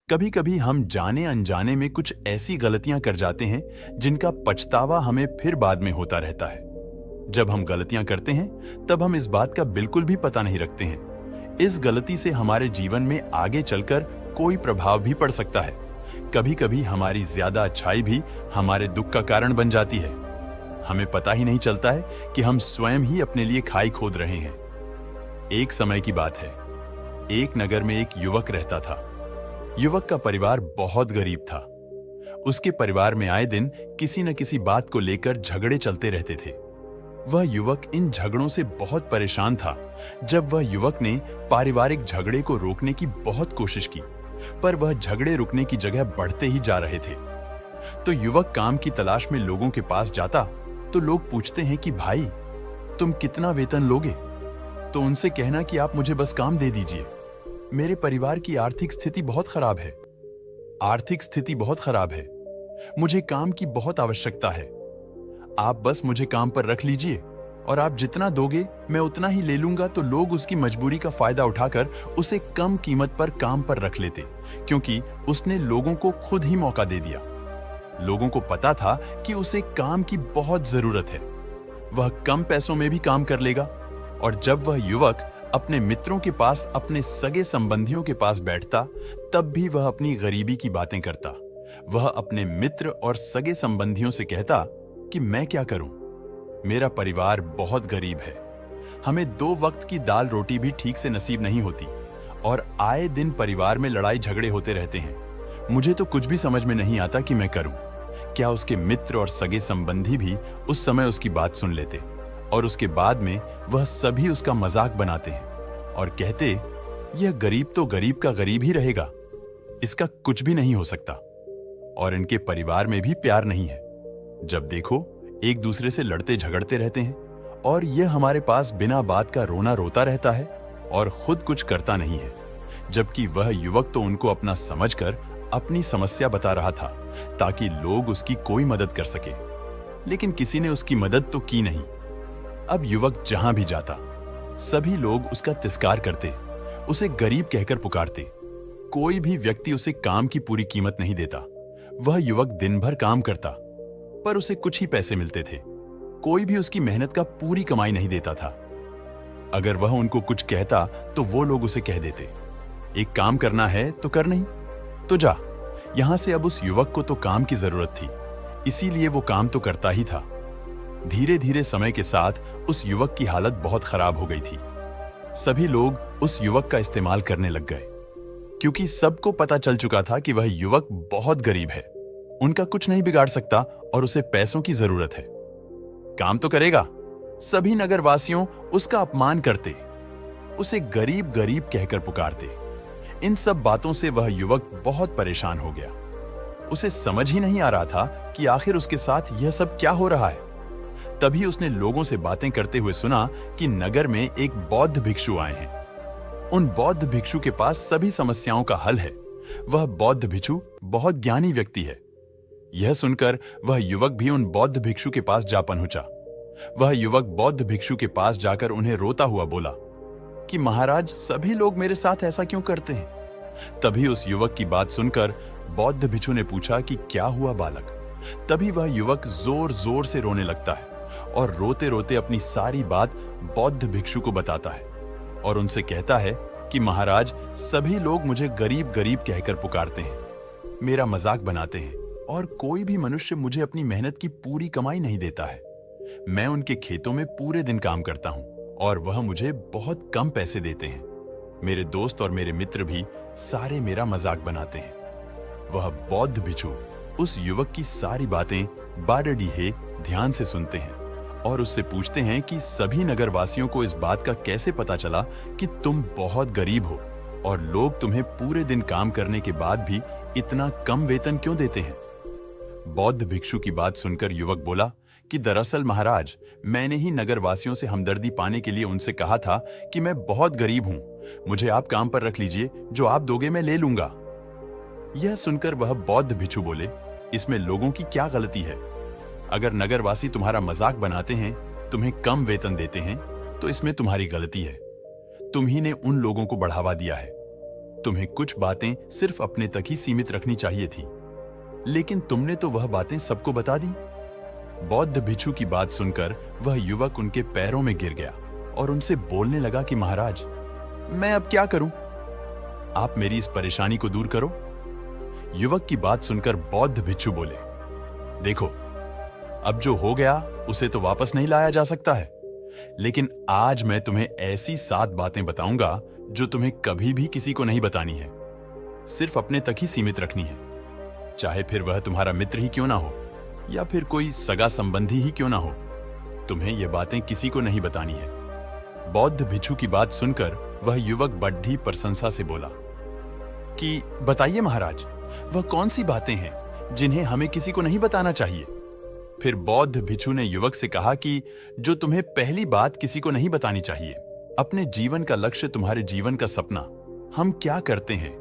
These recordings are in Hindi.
कभी कभी हम जाने अनजाने में कुछ ऐसी गलतियां कर जाते हैं जिनका पछतावा हमें फिर बाद में होता रहता है। जब हम गलतियां करते हैं तब हम इस बात का बिल्कुल भी पता नहीं रखते हैं। इस गलती से हमारे जीवन में आगे चलकर कोई प्रभाव भी पड़ सकता है। कभी कभी हमारी ज्यादा अच्छाई भी हमारे दुख का कारण बन जाती है। हमें पता ही नहीं चलता है कि हम स्वयं ही अपने लिए खाई खोद रहे हैं। एक समय की बात है। एक नगर में एक युवक रहता था। युवक का परिवार बहुत गरीब था। उसके परिवार में आए दिन किसी न किसी बात को लेकर झगड़े चलते रहते थे। वह युवक इन झगड़ों से बहुत परेशान था। जब वह युवक ने पारिवारिक झगड़े को रोकने की बहुत कोशिश की, पर वह झगड़े रुकने की जगह बढ़ते ही जा रहे थे। तो युवक काम की तलाश में लोगों के पास जाता तो लोग पूछते हैं कि भाई, तुम कितना वेतन लोगे? तो उनसे कहना कि आप मुझे बस काम दे दीजिए। मेरे परिवार की आर्थिक स्थिति बहुत खराब है। आर्थिक स्थिति बहुत खराब है। मुझे काम की बहुत आवश्यकता है। आप बस मुझे काम पर रख लीजिए और आप जितना दोगे मैं उतना ही ले लूंगा। तो लोग उसकी मजबूरी का फायदा उठाकर उसे कम कीमत पर काम पर रख लेते, क्योंकि उसने लोगों को खुद ही मौका दे दिया। लोगों को पता था कि उसे काम की बहुत जरूरत है। वह कम पैसों में भी काम कर लेगा। और जब वह युवक अपने मित्रों के पास, अपने सगे संबंधियों के पास बैठता, तब भी वह अपनी गरीबी की बातें करता। वह अपने मित्र और सगे संबंधियों से कहता कि मैं क्या करूं? मेरा परिवार बहुत गरीब है। हमें 2 वक्त की दाल रोटी भी ठीक से नसीब नहीं होती और आए दिन परिवार में लड़ाई झगड़े होते रहते हैं। मुझे तो कुछ भी समझ में नहीं आता कि मैं करूं। क्या उसके मित्र और सगे संबंधी भी उस समय उसकी बात सुन लेते और उसके बाद में वह सभी उसका मजाक बनाते हैं और कहते, यह गरीब तो गरीब का गरीब ही रहेगा, इसका कुछ भी नहीं हो सकता। और इनके परिवार में भी प्यार नहीं है। जब देखो एक दूसरे से लड़ते झगड़ते रहते हैं और यह हमारे पास बिना बात का रोना रोता रहता है और खुद कुछ करता नहीं है। जबकि वह युवक तो उनको अपना समझकर अपनी समस्या बता रहा था ताकि लोग उसकी कोई मदद कर सके, लेकिन किसी ने उसकी मदद तो की नहीं। अब युवक जहां भी जाता सभी लोग उसका तिरस्कार करते, उसे गरीब कहकर पुकारते। कोई भी व्यक्ति उसे काम की पूरी कीमत नहीं देता। वह युवक दिन भर काम करता पर उसे कुछ ही पैसे मिलते थे। कोई भी उसकी मेहनत का पूरी कमाई नहीं देता था। अगर वह उनको कुछ कहता तो वो लोग उसे कह देते, एक काम करना है तो कर, नहीं तो जा। यहां से अब उस युवक को तो काम की जरूरत थी, इसीलिए वो काम तो करता ही था। धीरे धीरे समय के साथ उस युवक की हालत बहुत खराब हो गई थी। सभी लोग उस युवक का इस्तेमाल करने लग गए, क्योंकि सबको पता चल चुका था कि वह युवक बहुत गरीब है, उनका कुछ नहीं बिगाड़ सकता और उसे पैसों की जरूरत है। काम तो करेगा। सभी नगरवासियों उसका अपमान करते, उसे गरीब गरीब कहकर पुकारते। इन सब बातों से वह युवक बहुत परेशान हो गया। उसे समझ ही नहीं आ रहा था कि आखिर उसके साथ यह सब क्या हो रहा है। तभी उसने लोगों से बातें करते हुए सुना कि नगर में एक बौद्ध भिक्षु आए हैं। उन बौद्ध भिक्षु के पास सभी समस्याओं का हल है। वह बौद्ध भिक्षु बहुत ज्ञानी व्यक्ति है। यह सुनकर वह युवक भी उन बौद्ध भिक्षु के पास जा पहुंचा। वह युवक बौद्ध भिक्षु के पास जाकर उन्हें रोता हुआ बोला कि महाराज, सभी लोग मेरे साथ ऐसा क्यों करते हैं? तभी उस युवक की बात सुनकर बौद्ध भिक्षु ने पूछा कि क्या हुआ बालक? तभी वह युवक जोर जोर से रोने लगता है और रोते रोते अपनी सारी बात बौद्ध भिक्षु को बताता है और उनसे कहता है कि महाराज, सभी लोग मुझे गरीब गरीब कहकर पुकारते हैं, मेरा मजाक बनाते हैं और कोई भी मनुष्य मुझे अपनी मेहनत की पूरी कमाई नहीं देता है। मैं उनके खेतों में पूरे दिन काम करता हूं और वह मुझे बहुत कम पैसे देते हैं। मेरे दोस्त और मेरे मित्र भी सारे मेरा मजाक बनाते हैं। वह बौद्ध भिक्षु उस युवक की सारी बातें बारडीहे ध्यान से सुनते हैं और उससे पूछते हैं कि सभी नगरवासियों को इस बात का कैसे पता चला कि तुम बहुत गरीब हो और लोग तुम्हें पूरे दिन काम करने के बाद भी इतना कम वेतन क्यों देते हैं? बौद्ध भिक्षु की बात सुनकर युवक बोला कि दरअसल महाराज, मैंने ही नगरवासियों से हमदर्दी पाने के लिए उनसे कहा था कि मैं बहुत गरीब हूं, मुझे आप काम पर रख लीजिए, जो आप दोगे मैं ले लूंगा। यह सुनकर वह बौद्ध भिक्षु बोले, इसमें लोगों की क्या गलती है? अगर नगरवासी तुम्हारा मजाक बनाते हैं, तुम्हें कम वेतन देते हैं, तो इसमें तुम्हारी गलती है। तुम ही ने उन लोगों को बढ़ावा दिया है। तुम्हें कुछ बातें सिर्फ अपने तक ही सीमित रखनी चाहिए थी, लेकिन तुमने तो वह बातें सबको बता दी। बौद्ध भिक्षु की बात सुनकर वह युवक उनके पैरों में गिर गया और उनसे बोलने लगा कि महाराज, मैं अब क्या करूं? आप मेरी इस परेशानी को दूर करो। युवक की बात सुनकर बौद्ध भिक्षु बोले, देखो, अब जो हो गया उसे तो वापस नहीं लाया जा सकता है, लेकिन आज मैं तुम्हें ऐसी 7 बातें बताऊंगा जो तुम्हें कभी भी किसी को नहीं बतानी है, सिर्फ अपने तक ही सीमित रखनी है। चाहे फिर वह तुम्हारा मित्र ही क्यों ना हो या फिर कोई सगा संबंधी ही क्यों ना हो, तुम्हें यह बातें किसी को नहीं बतानी है। बौद्ध भिक्षु की बात सुनकर वह युवक बड़ी प्रशंसा से बोला कि बताइए महाराज, वह कौन सी बातें हैं जिन्हें हमें किसी को नहीं बताना चाहिए? फिर बौद्ध भिक्षु ने युवक से कहा कि जो तुम्हें पहली बात किसी को नहीं बतानी चाहिए, अपने जीवन का लक्ष्य, तुम्हारे जीवन का सपना। हम क्या करते हैं?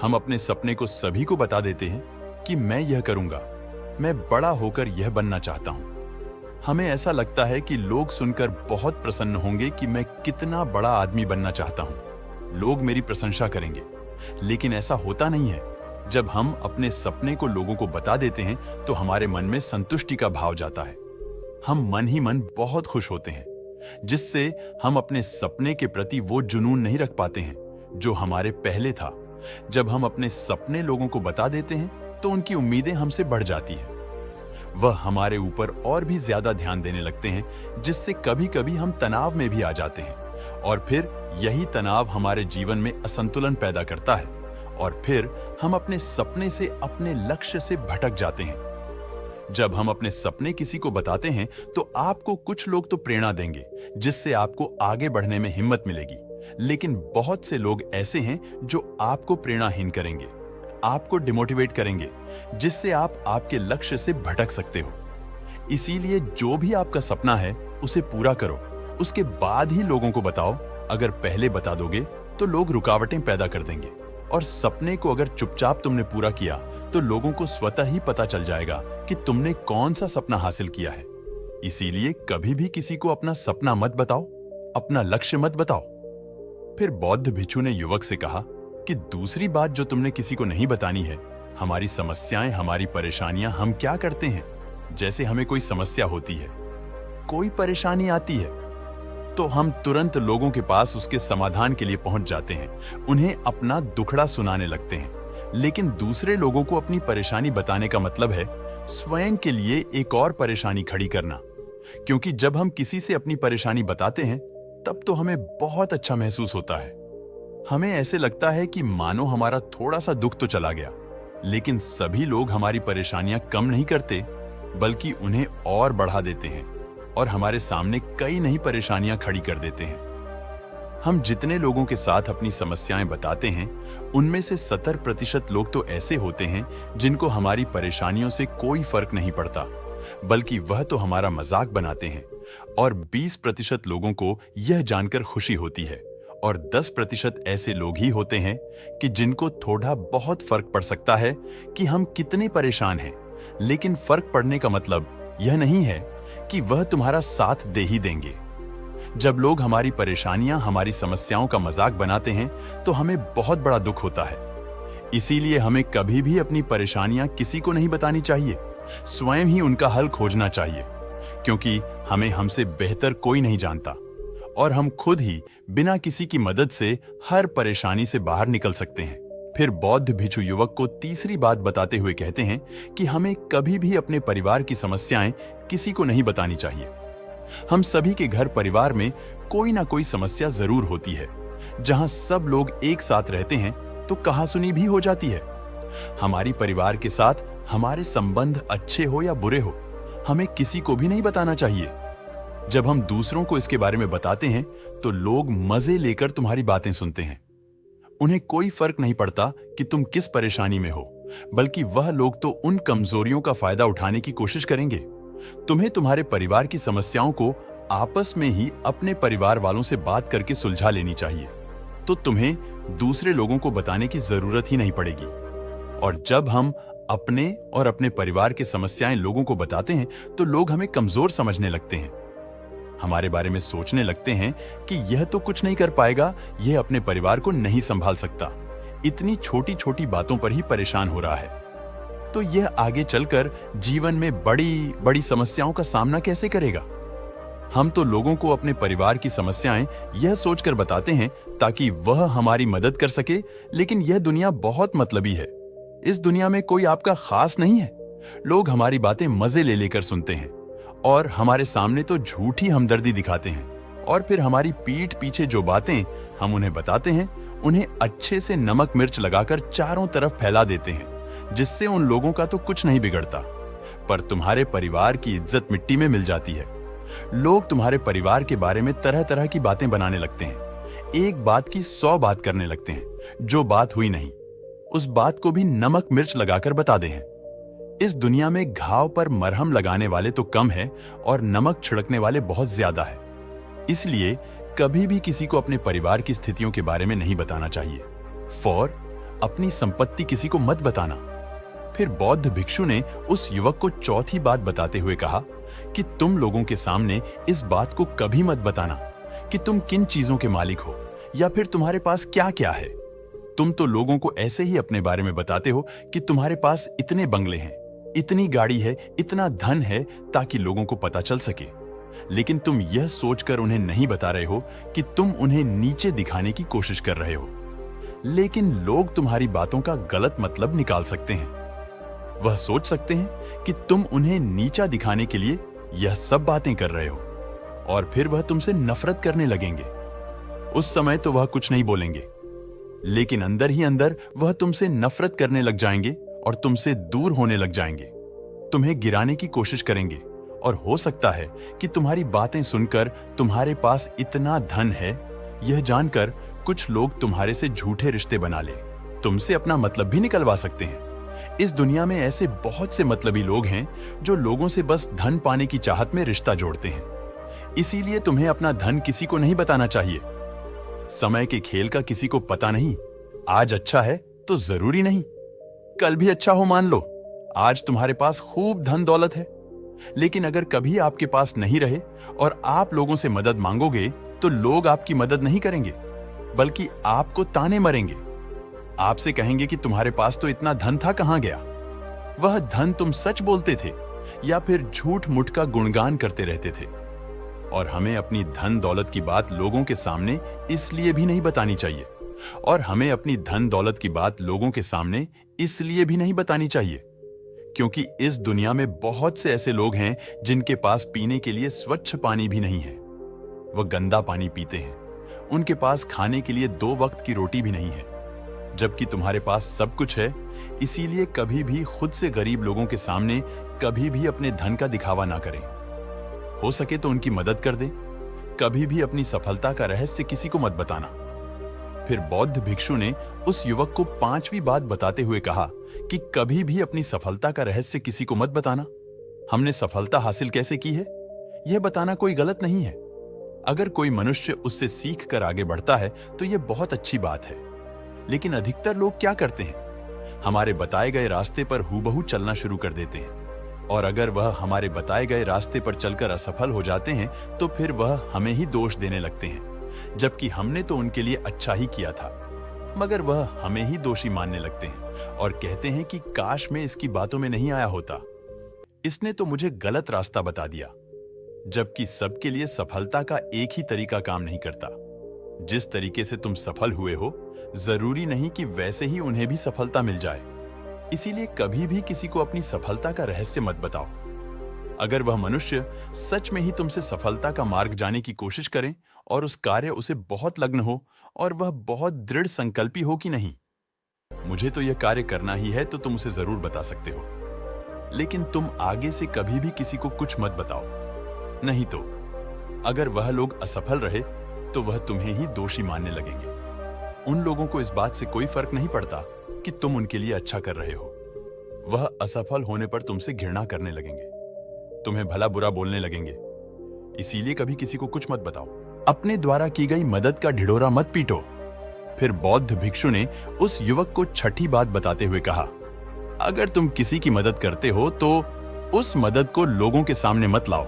हम अपने सपने को सभी को बता देते हैं कि मैं यह करूंगा, मैं बड़ा होकर यह बनना चाहता हूं। हमें ऐसा लगता है कि लोग सुनकर बहुत प्रसन्न होंगे कि मैं कितना बड़ा आदमी बनना चाहता हूं, लोग मेरी प्रशंसा करेंगे। लेकिन ऐसा होता नहीं है। जब हम अपने सपने को लोगों को बता देते हैं तो हमारे मन में संतुष्टि का भाव जाता है। हम मन ही मन बहुत खुश होते हैं, जिससे हम अपने सपने के प्रति वो जुनून नहीं रख पाते हैं जो हमारे पहले था। जब हम अपने सपने लोगों को बता देते हैं तो उनकी उम्मीदें हमसे बढ़ जाती हैं। वह हमारे ऊपर और भी ज्यादा ध्यान देने लगते हैं, जिससे कभी कभी हम तनाव में भी आ जाते हैं और फिर यही तनाव हमारे जीवन में असंतुलन पैदा करता है और फिर हम अपने सपने से, अपने लक्ष्य से भटक जाते हैं। जब हम अपने सपने किसी को बताते हैं तो आपको कुछ लोग तो प्रेरणा देंगे, जिससे आपको आगे बढ़ने में हिम्मत मिलेगी, लेकिन बहुत से लोग ऐसे हैं जो आपको प्रेरणाहीन करेंगे, आपको डिमोटिवेट करेंगे, जिससे आप आपके लक्ष्य से भटक सकते हो। इसीलिए जो भी आपका सपना है उसे पूरा करो, उसके बाद ही लोगों को बताओ। अगर पहले बता दोगे तो लोग रुकावटें पैदा कर देंगे और सपने को अगर चुपचाप तुमने पूरा किया तो लोगों को स्वतः ही पता चल जाएगा कि तुमने कौन सा सपना हासिल किया है। इसीलिए कभी भी किसी को अपना सपना मत बताओ, अपना लक्ष्य मत बताओ। फिर बौद्ध भिक्षु ने युवक से कहा कि दूसरी बात जो तुमने किसी को नहीं बतानी है, हमारी समस्याएं, हमारी परेशानियां। हम क्या करते हैं, जैसे हमें कोई समस्या होती है, कोई परेशानी आती है, तो हम तुरंत लोगों के पास उसके समाधान के लिए पहुंच जाते हैं, उन्हें अपना दुखड़ा सुनाने लगते हैं। लेकिन दूसरे लोगों को अपनी परेशानी बताने का मतलब है स्वयं के लिए एक और परेशानी खड़ी करना, क्योंकि जब हम किसी से अपनी परेशानी बताते हैं तब तो हमें बहुत अच्छा महसूस होता है। हमें ऐसे लगता है कि मानो हमारा थोड़ा सा दुख तो चला गया। लेकिन सभी लोग हमारी परेशानियां कम नहीं करते, बल्कि उन्हें और बढ़ा देते हैं और हमारे सामने कई नई परेशानियां खड़ी कर देते हैं। हम जितने लोगों के साथ अपनी समस्याएं बताते हैं, उनमें से 70% लोग तो ऐसे होते हैं जिनको हमारी परेशानियों से कोई फर्क नहीं पड़ता, बल्कि वह तो हमारा मजाक बनाते हैं। और 20% लोगों को यह जानकर खुशी होती है और 10% ऐसे लोग ही होते हैं कि जिनको थोड़ा बहुत फर्क पड़ सकता है कि हम कितने परेशान हैं। लेकिन फर्क पड़ने का मतलब यह नहीं है कि वह तुम्हारा साथ दे ही देंगे। जब लोग हमारी परेशानियां, हमारी समस्याओं का मजाक बनाते हैं तो हमें बहुत बड़ा दुख होता है। इसीलिए हमें कभी भी अपनी परेशानियां किसी को नहीं बतानी चाहिए, स्वयं ही उनका हल खोजना चाहिए, क्योंकि हमें हमसे बेहतर कोई नहीं जानता और हम खुद ही बिना किसी की मदद से हर परेशानी से बाहर निकल सकते हैं। फिर बौद्ध भिक्षु युवक को तीसरी बात बताते हुए कहते हैं कि हमें कभी भी अपने परिवार की समस्याएं किसी को नहीं बतानी चाहिए। हम सभी के घर परिवार में कोई ना कोई समस्या जरूर होती है। जहां सब लोग एक साथ रहते हैं तो कहासुनी भी हो जाती है। हमारी परिवार के साथ हमारे संबंध अच्छे हो या बुरे हो, हमें किसी को भी नहीं बताना चाहिए। जब हम दूसरों को इसके बारे में बताते हैं तो लोग मजे लेकर तुम्हारी बातें सुनते हैं। उन्हें कोई फर्क नहीं पड़ता कि तुम किस परेशानी में हो, बल्कि वह लोग तो उन कमजोरियों का फायदा उठाने की कोशिश करेंगे। तुम्हें तुम्हारे परिवार की समस्याओं को आपस में ही अपने परिवार वालों से बात करके सुलझा लेनी चाहिए, तो तुम्हें दूसरे लोगों को बताने की जरूरत ही नहीं पड़ेगी। और जब हम अपने और अपने परिवार की समस्याएं लोगों को बताते हैं तो लोग हमें कमजोर समझने लगते हैं, हमारे बारे में सोचने लगते हैं कि यह तो कुछ नहीं कर पाएगा, यह अपने परिवार को नहीं संभाल सकता। इतनी छोटी छोटी बातों पर ही परेशान हो रहा है, तो यह आगे चलकर जीवन में बड़ी बड़ी समस्याओं का सामना कैसे करेगा? हम तो लोगों को अपने परिवार की समस्याएं यह सोचकर बताते हैं ताकि वह हमारी मदद कर सके, लेकिन यह दुनिया बहुत मतलबी है। इस दुनिया में कोई आपका खास नहीं है। लोग हमारी बातें मजे ले लेकर सुनते हैं और हमारे सामने तो झूठी हमदर्दी दिखाते हैं, और फिर हमारी पीठ पीछे जो बातें हम उन्हें बताते हैं उन्हें अच्छे से नमक मिर्च लगाकर चारों तरफ फैला देते हैं, जिससे उन लोगों का तो कुछ नहीं बिगड़ता, पर तुम्हारे परिवार की इज्जत मिट्टी में मिल जाती है। लोग तुम्हारे परिवार के बारे में तरह तरह की बातें बनाने लगते हैं, एक बात की 100 बात करने लगते हैं, जो बात हुई नहीं उस बात को भी नमक मिर्च लगाकर बता दे हैं। इस दुनिया में घाव पर मरहम लगाने वाले तो कम है और नमक छिड़कने वाले बहुत ज्यादा है। इसलिए कभी भी किसी को अपने परिवार की स्थितियों के बारे में नहीं बताना चाहिए। अपनी संपत्ति किसी को मत बताना। फिर बौद्ध भिक्षु ने उस युवक को चौथी बात बताते हुए कहा कि तुम लोगों के सामने इस बात को कभी मत बताना कि तुम किन चीजों के मालिक हो या फिर तुम्हारे पास क्या क्या है। तुम तो लोगों को ऐसे ही अपने बारे में बताते हो कि तुम्हारे पास इतने बंगले हैं, इतनी गाड़ी है, इतना धन है, ताकि लोगों को पता चल सके। लेकिन तुम यह सोचकर उन्हें नहीं बता रहे हो कि तुम उन्हें नीचे दिखाने की कोशिश कर रहे हो। लेकिन लोग तुम्हारी बातों का गलत मतलब निकाल सकते हैं। वह सोच सकते हैं कि तुम उन्हें नीचा दिखाने के लिए यह सब बातें कर रहे हो, और फिर वह तुमसे नफरत करने लगेंगे। उस समय तो वह कुछ नहीं बोलेंगे, लेकिन अंदर ही अंदर वह तुमसे नफरत करने लग जाएंगे और तुमसे दूर होने लग जाएंगे। तुम्हें गिराने की कोशिश करेंगे, और हो सकता है कि तुम्हारी बातें सुनकर तुम्हारे पास इतना धन है यह जानकर कुछ लोग तुम्हारे से झूठे रिश्ते बना ले, तुमसे अपना मतलब भी निकलवा सकते हैं। इस दुनिया में ऐसे बहुत से मतलबी लोग हैं जो लोगों से बस धन पाने की चाहत में रिश्ता जोड़ते हैं। इसीलिए तुम्हें अपना धन किसी को नहीं बताना चाहिए। समय के खेल का किसी को पता नहीं। आज अच्छा है तो जरूरी नहीं कल भी अच्छा हो। मान लो आज तुम्हारे पास खूब धन दौलत है, लेकिन अगर कभी आपके पास नहीं रहे और आप लोगों से मदद मांगोगे तो लोग आपकी मदद नहीं करेंगे, बल्कि आपको ताने मरेंगे। आपसे कहेंगे कि तुम्हारे पास तो इतना धन था, कहां गया? वह धन तुम सच बोलते थे या फिर झूठ मूठ का गुणगान करते रहते थे। और हमें अपनी धन दौलत की बात लोगों के सामने इसलिए भी नहीं बतानी चाहिए, और हमें अपनी धन दौलत की बात लोगों के सामने इसलिए भी नहीं बतानी चाहिए क्योंकि इस दुनिया में बहुत से ऐसे लोग हैं जिनके पास पीने के लिए स्वच्छ पानी भी नहीं है। वह गंदा पानी पीते हैं। उनके पास खाने के लिए 2 वक्त की रोटी भी नहीं है, जबकि तुम्हारे पास सब कुछ है। इसीलिए कभी भी खुद से गरीब लोगों के सामने कभी भी अपने धन का दिखावा ना करें। हो सके तो उनकी मदद कर दें। कभी भी अपनी सफलता का रहस्य किसी को मत बताना। फिर बौद्ध भिक्षु ने उस युवक को 5वीं बात बताते हुए कहा कि कभी भी अपनी सफलता का रहस्य किसी को मत बताना। हमने सफलता हासिल कैसे की है यह बताना कोई गलत नहीं है। अगर कोई मनुष्य उससे सीख कर आगे बढ़ता है तो यह बहुत अच्छी बात है। लेकिन अधिकतर लोग क्या करते हैं, हमारे बताए गए रास्ते पर हूबहू चलना शुरू कर देते हैं, और अगर वह हमारे बताए गए रास्ते पर चलकर असफल हो जाते हैं तो फिर वह हमें ही दोष देने लगते हैं, जबकि हमने तो उनके लिए अच्छा ही किया था। मगर वह हमें ही दोषी मानने लगते हैं और कहते हैं कि काश मैं इसकी बातों में नहीं आया होता, इसने तो मुझे गलत रास्ता बता दिया। जबकि सबके लिए सफलता का एक ही तरीका काम नहीं करता। जिस तरीके से तुम सफल हुए हो जरूरी नहीं कि वैसे ही उन्हें भी सफलता मिल जाए। इसीलिए कभी भी किसी को अपनी सफलता का रहस्य मत बताओ। अगर वह मनुष्य सच में ही तुमसे सफलता का मार्ग जाने की कोशिश करे और उस कार्य उसे बहुत लग्न हो और वह बहुत दृढ़ संकल्पी हो कि नहीं, मुझे तो यह कार्य करना ही है, तो तुम उसे जरूर बता सकते हो। लेकिन तुम आगे से कभी भी किसी को कुछ मत बताओ। नहीं तो अगर वह लोग असफल रहे तो वह तुम्हें ही दोषी मानने लगेंगे। उन लोगों को इस बात से कोई फर्क नहीं पड़ता कि तुम उनके लिए अच्छा कर रहे हो। वह असफल होने पर तुमसे घृणा करने लगेंगे, तुम्हें भला बुरा बोलने लगेंगे। इसीलिए कभी किसी को कुछ मत बताओ। अपने द्वारा की गई मदद का ढिढोरा मत पीटो। फिर बौद्ध भिक्षु ने उस युवक को 6ठी बात बताते हुए कहा, अगर तुम किसी की मदद करते हो तो उस मदद को लोगों के सामने मत लाओ,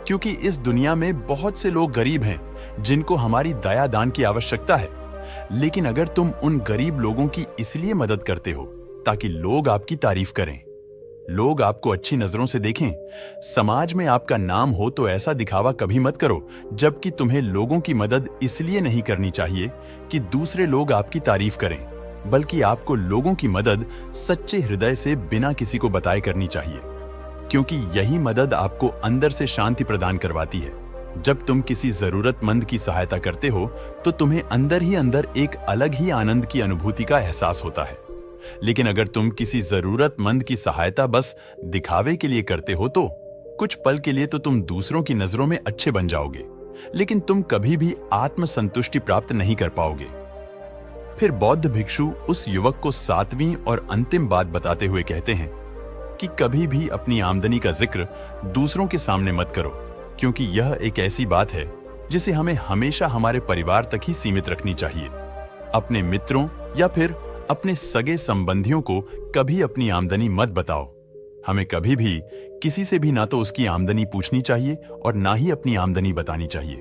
क्योंकि इस दुनिया में बहुत से लोग गरीब हैं जिनको हमारी दया दान की आवश्यकता है। लेकिन अगर तुम उन गरीब लोगों की इसलिए मदद करते हो ताकि लोग आपकी तारीफ करें, लोग आपको अच्छी नजरों से देखें, समाज में आपका नाम हो, तो ऐसा दिखावा कभी मत करो। जबकि तुम्हें लोगों की मदद इसलिए नहीं करनी चाहिए कि दूसरे लोग आपकी तारीफ करें, बल्कि आपको लोगों की मदद सच्चे हृदय से बिना किसी को बताए करनी चाहिए, क्योंकि यही मदद आपको अंदर से शांति प्रदान करवाती है। जब तुम किसी जरूरतमंद की सहायता करते हो तो तुम्हें अंदर ही अंदर एक अलग ही आनंद की अनुभूति का एहसास होता है। लेकिन अगर तुम किसी जरूरतमंद की सहायता बस दिखावे के लिए करते हो तो कुछ पल के लिए तो तुम दूसरों की नजरों में अच्छे बन जाओगे, लेकिन तुम कभी भी आत्मसंतुष्टि प्राप्त नहीं कर पाओगे। फिर बौद्ध भिक्षु उस युवक को 7वीं और अंतिम बात बताते हुए कहते हैं कि कभी भी अपनी आमदनी का जिक्र दूसरों के सामने मत करो, क्योंकि यह एक ऐसी बात है जिसे हमें हमेशा हमारे परिवार तक ही सीमित रखनी चाहिए। अपने मित्रों या फिर अपने सगे संबंधियों को कभी अपनी आमदनी मत बताओ। हमें कभी भी किसी से भी ना तो उसकी आमदनी पूछनी चाहिए और ना ही अपनी आमदनी बतानी चाहिए,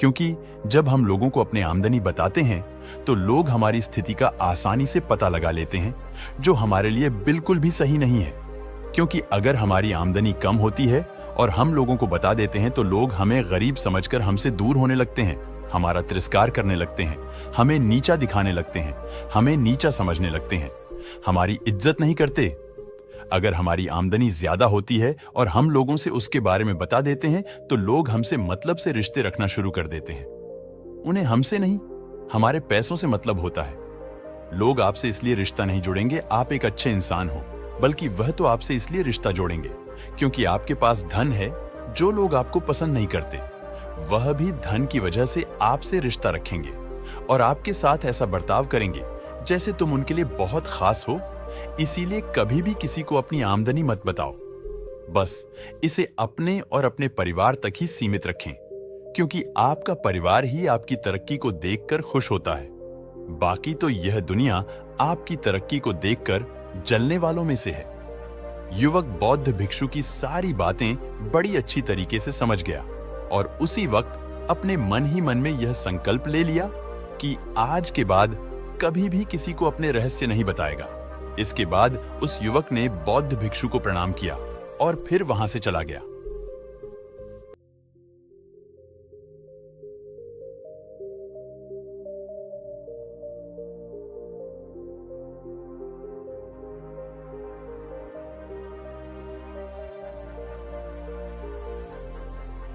क्योंकि जब हम लोगों को अपनी आमदनी बताते हैं तो लोग हमारी स्थिति का आसानी से पता लगा लेते हैं, जो हमारे लिए बिल्कुल भी सही नहीं है। क्योंकि अगर हमारी आमदनी कम होती है और हम लोगों को बता देते हैं तो लोग हमें गरीब समझकर हमसे दूर होने लगते हैं, हमारा तिरस्कार करने लगते हैं, हमें नीचा दिखाने लगते हैं, हमें नीचा समझने लगते हैं, हमारी इज्जत नहीं करते। अगर हमारी आमदनी ज्यादा होती है और हम लोगों से उसके बारे में बता देते हैं तो लोग हमसे मतलब से रिश्ते रखना शुरू कर देते हैं। उन्हें हमसे नहीं, हमारे पैसों से मतलब होता है। लोग आपसे इसलिए रिश्ता नहीं जोड़ेंगे आप एक अच्छे इंसान हो, बल्कि वह तो आपसे इसलिए रिश्ता जोड़ेंगे क्योंकि आपके पास धन है। जो लोग आपको पसंद नहीं करते वह भी धन की वजह से आपसे रिश्ता रखेंगे और आपके साथ ऐसा बर्ताव करेंगे जैसे तुम उनके लिए बहुत खास हो। इसीलिए कभी भी किसी को अपनी आमदनी मत बताओ, बस इसे अपने और अपने परिवार तक ही सीमित रखें, क्योंकि आपका परिवार ही आपकी तरक्की को देखकर खुश होता है। बाकी तो यह दुनिया आपकी तरक्की को देखकर जलने वालों में से है। युवक बौद्ध भिक्षु की सारी बातें बड़ी अच्छी तरीके से समझ गया और उसी वक्त अपने मन ही मन में यह संकल्प ले लिया कि आज के बाद कभी भी किसी को अपने रहस्य नहीं बताएगा। इसके बाद उस युवक ने बौद्ध भिक्षु को प्रणाम किया और फिर वहां से चला गया।